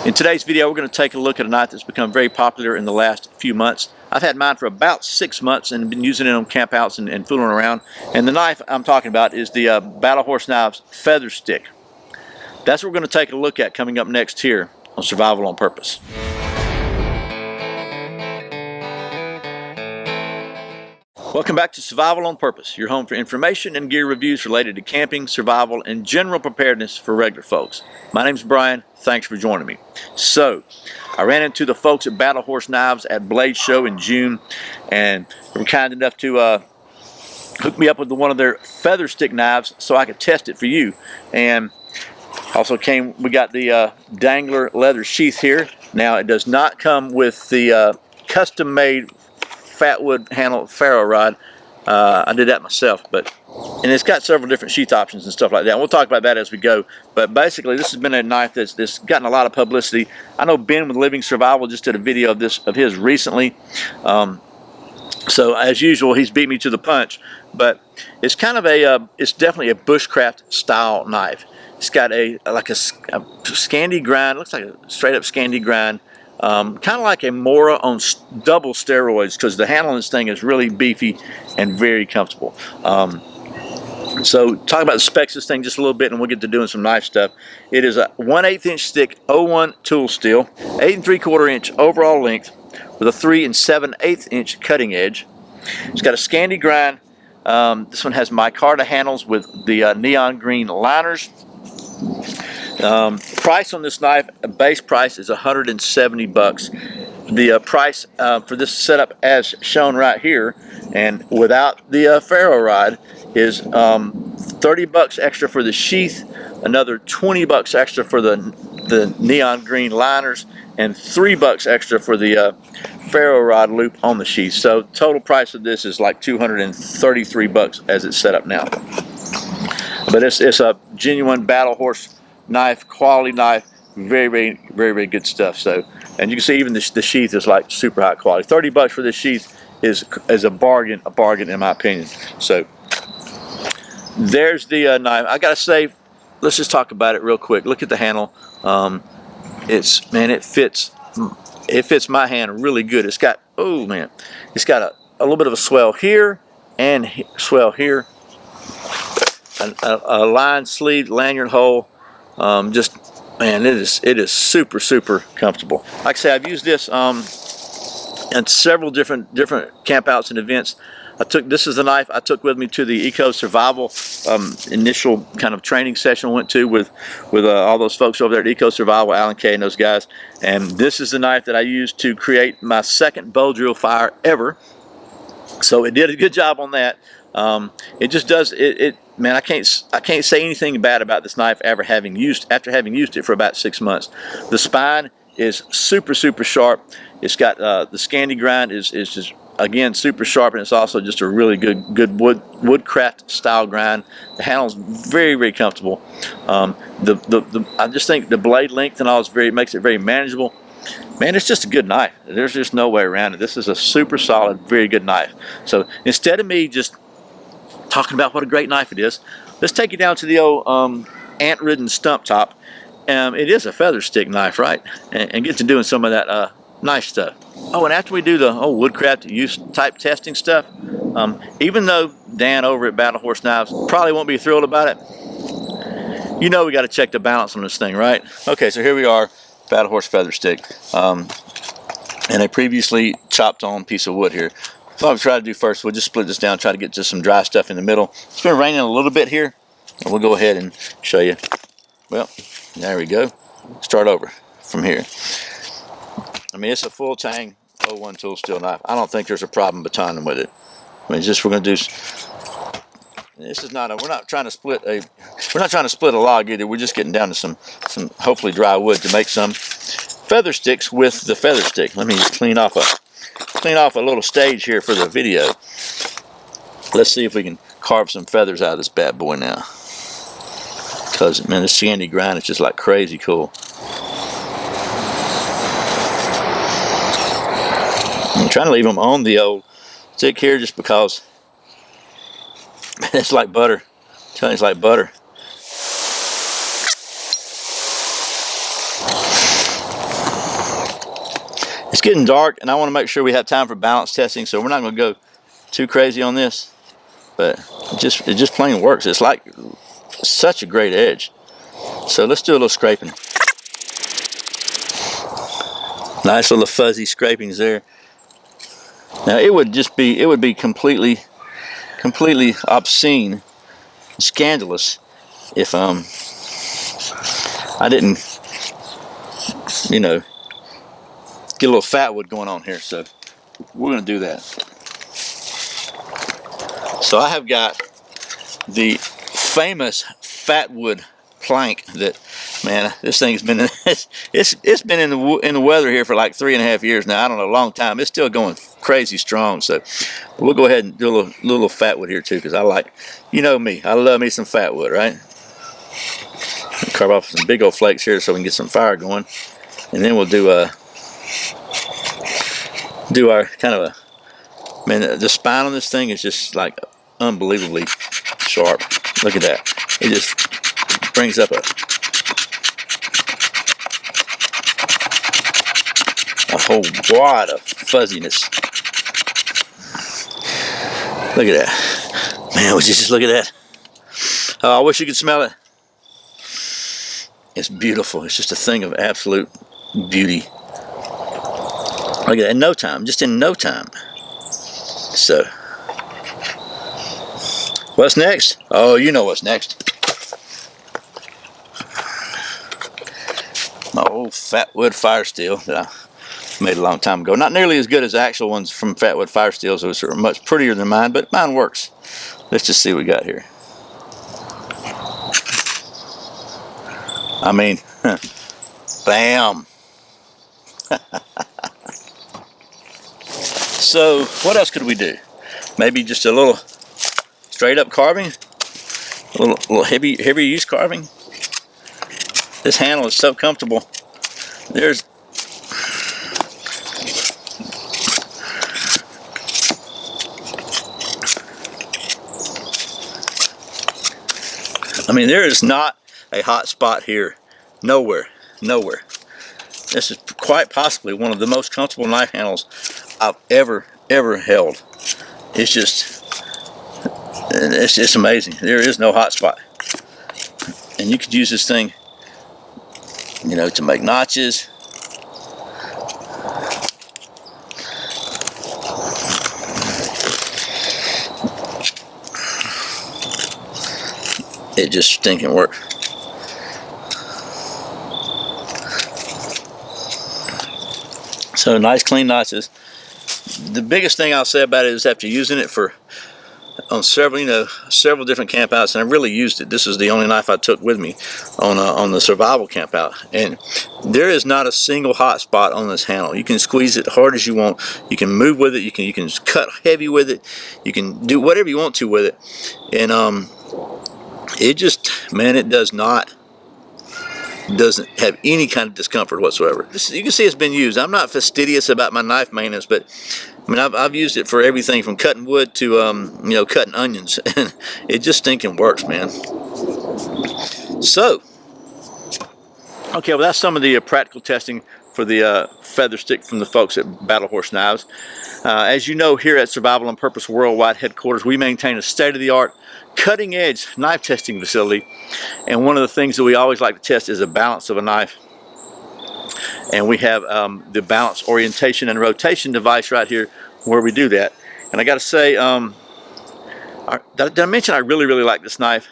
In today's video, we're going to take a look at a knife that's become very popular in the last few months. I've had mine for about 6 months and been using it on campouts and fooling around. And the knife I'm talking about is the Battle Horse Knives Featherstick. That's what we're going to take a look at coming up next here on Survival on Purpose. Welcome back to Survival on Purpose, your home for information and gear reviews related to camping, survival, and general preparedness for regular folks. My name's Brian. Thanks for joining me. So, I ran into the folks at Battle Horse Knives at Blade Show in June, and they were kind enough to hook me up with one of their Featherstick knives so I could test it for you. And also we got the dangler leather sheath here. Now, it does not come with the custom-made Fatwood handle ferro rod. I did that myself, and it's got several different sheath options and stuff like that. And we'll talk about that as we go. But basically, this has been a knife that's gotten a lot of publicity. I know Ben with Living Survival just did a video of his recently. So as usual, he's beat me to the punch. But it's kind of it's definitely a bushcraft style knife. It's got like a Scandi grind. Looks like a straight up Scandi grind. Kind of like a Mora on double steroids, because the handle on this thing is really beefy and very comfortable. So talk about the specs of this thing just a little bit, and we'll get to doing some knife stuff. It is a 1/8 inch thick 01 tool steel, 8 3/4 inch overall length with a 3 7/8 inch cutting edge. It's got a Scandi grind. This one has micarta handles with the neon green liners. Price on this knife, base price is $170. The price for this setup as shown right here and without the ferro rod is $30 extra for the sheath, another $20 extra for the neon green liners, and $3 extra for the ferro rod loop on the sheath. So total price of this is like $233 as it's set up now. But it's a genuine Battle Horse knife, quality knife, very good stuff. So, and you can see even the sheath is like super high quality. $30 for this sheath is a bargain in my opinion. So there's the knife. I gotta say, let's just talk about it real quick. Look at the handle. It fits my hand really good. It's got it's got a little bit of a swell here and swell here. A lined sleeve lanyard hole. It is super comfortable. Like I say, I've used this in several different campouts and events. This is the knife I took with me to the Eco Survival initial kind of training session I went to with all those folks over there at Eco Survival, Alan Kay and those guys. And this is the knife that I used to create my second bow drill fire ever. So it did a good job on that. It just does it. Man, I can't say anything bad about this knife after having used it for about 6 months. The spine is super sharp. It's got the Scandi grind is just again super sharp, and it's also just a really good woodcraft style grind. The handle's very comfortable. I just think the blade length and all makes it very manageable. Man, it's just a good knife. There's just no way around it. This is a super solid, very good knife. So instead of me just talking about what a great knife it is, let's take you down to the old ant-ridden stump top. It is a feather stick knife, right? And get to doing some of that nice stuff. Oh, and after we do the woodcraft use type testing stuff, even though Dan over at Battle Horse Knives probably won't be thrilled about it, we got to check the balance on this thing, right? Okay, so here we are, Battle Horse Featherstick, and a previously chopped on piece of wood here. So what I'll try to do first, we'll just split this down, try to get just some dry stuff in the middle. It's been raining a little bit here, and we'll go ahead and show you. Well, there we go. Start over from here. I mean, it's a full tang 01 tool steel knife. I don't think there's a problem batoning with it. I mean, we're going to do. This is not we're not trying to split a log either. We're just getting down to some hopefully dry wood to make some feather sticks with the feather stick. Let me clean off a little stage here for the video. Let's see if we can carve some feathers out of this bad boy now. Because man, this Scandi grind is just like crazy cool. I'm trying to leave them on the old stick here just because it's like butter. I'm telling you, it's like butter. It's getting dark, and I want to make sure we have time for balance testing, so we're not going to go too crazy on this. But it just plain works. It's like such a great edge. So let's do a little scraping. Nice little fuzzy scrapings there. Now it would be completely obscene, scandalous if I didn't, you know, get a little Fatwood going on here. So we're gonna do that. So I have got the famous Fatwood plank that, man, this thing's been it's been in the weather here for like 3.5 years now. I don't know, a long time. It's still going crazy strong. So we'll go ahead and do a little Fatwood here too, because I like, you know me, I love me some Fatwood, right? Carve off some big old flakes here so we can get some fire going, and then we'll do our kind of a, man, the spine on this thing is just like unbelievably sharp. Look at that. It just brings up a whole wad of fuzziness. Look at that. Man, would you just look at that? Oh, I wish you could smell it. It's beautiful. It's just a thing of absolute beauty. Look at that. In no time. Just in no time. So, what's next? Oh, you know what's next. My old Fatwood fire steel that I made a long time ago. Not nearly as good as the actual ones from Fatwood fire steels. Those are much prettier than mine, but mine works. Let's just see what we got here. I mean, bam. So what else could we do? Maybe just a little straight up carving, a little heavy use carving. This handle is so comfortable. I mean, there is not a hot spot here. Nowhere. This is quite possibly one of the most comfortable knife handles I've ever held. It's amazing. There is no hot spot. And you could use this thing, you know, to make notches. It just stinking works. So nice clean notches. The biggest thing I'll say about it is after using it on several different campouts, and I really used it. This is the only knife I took with me on the survival campout, and there is not a single hot spot on this handle. You can squeeze it hard as you want. You can move with it. You can cut heavy with it. You can do whatever you want to with it, and it just, man, it doesn't have any kind of discomfort whatsoever. You can see it's been used. I'm not fastidious about my knife maintenance, but I mean, I've used it for everything from cutting wood to you know, cutting onions, and it just stinking works, man. So, okay, well, that's some of the practical testing for the Featherstick from the folks at Battle Horse Knives. As you know, here at Survival on Purpose Worldwide headquarters, we maintain a state-of-the-art, cutting-edge knife testing facility, and one of the things that we always like to test is the balance of a knife. And we have the balance orientation and rotation device right here where we do that. And I got to say, did I mention I really like this knife?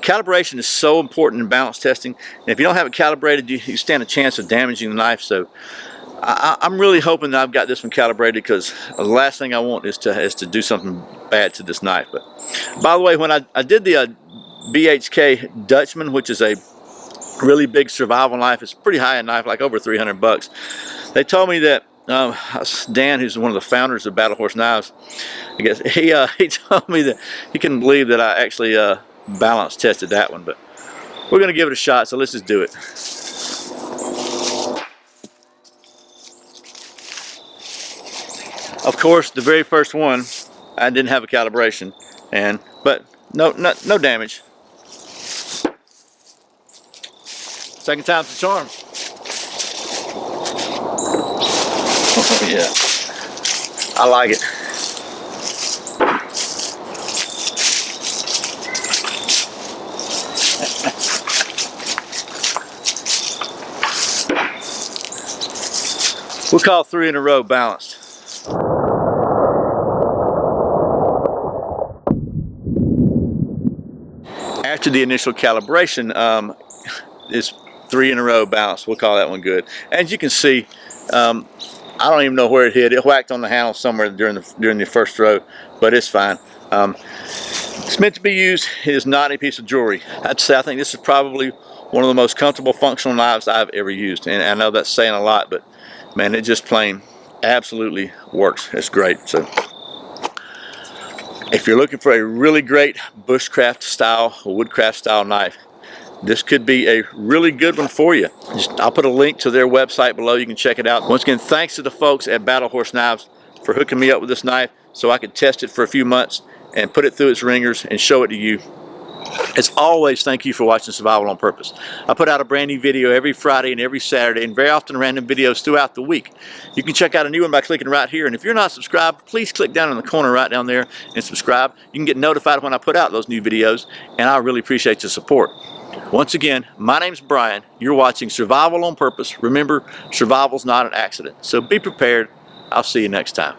Calibration is so important in balance testing, and if you don't have it calibrated, you stand a chance of damaging the knife. So I'm really hoping that I've got this one calibrated, because the last thing I want is to do something bad to this knife. But by the way, when I did the BHK Dutchman, which is a really big survival knife, it's a pretty high-end knife, like over $300. They told me that Dan, who's one of the founders of Battle Horse Knives, I guess he told me that he couldn't believe that I actually balance tested that one. But we're gonna give it a shot, so let's just do it. Of course, the very first one, I didn't have a calibration, but no damage. Second time's the charm. Oh yeah, I like it. We'll call 3 in a row balanced. After the initial calibration, it's 3 in a row balanced. We'll call that one good. As you can see, I don't even know where it hit. It whacked on the handle somewhere during the first throw, but it's fine. It's meant to be used. It is not a piece of jewelry. I'd say I think this is probably one of the most comfortable functional knives I've ever used, and I know that's saying a lot, but man, it just plain absolutely works. It's great. So if you're looking for a really great bushcraft style or woodcraft style knife, this could be a really good one for you. I'll put a link to their website below. You can check it out. Once again, thanks to the folks at Battle Horse Knives for hooking me up with this knife so I could test it for a few months and put it through its ringers and show it to you. As always, thank you for watching Survival on Purpose. I put out a brand new video every Friday and every Saturday, and very often random videos throughout the week. You can check out a new one by clicking right here, and if you're not subscribed, please click down in the corner right down there and subscribe. You can get notified when I put out those new videos, and I really appreciate your support. Once again, my name's Brian. You're watching Survival on Purpose. Remember, survival's not an accident, so be prepared. I'll see you next time.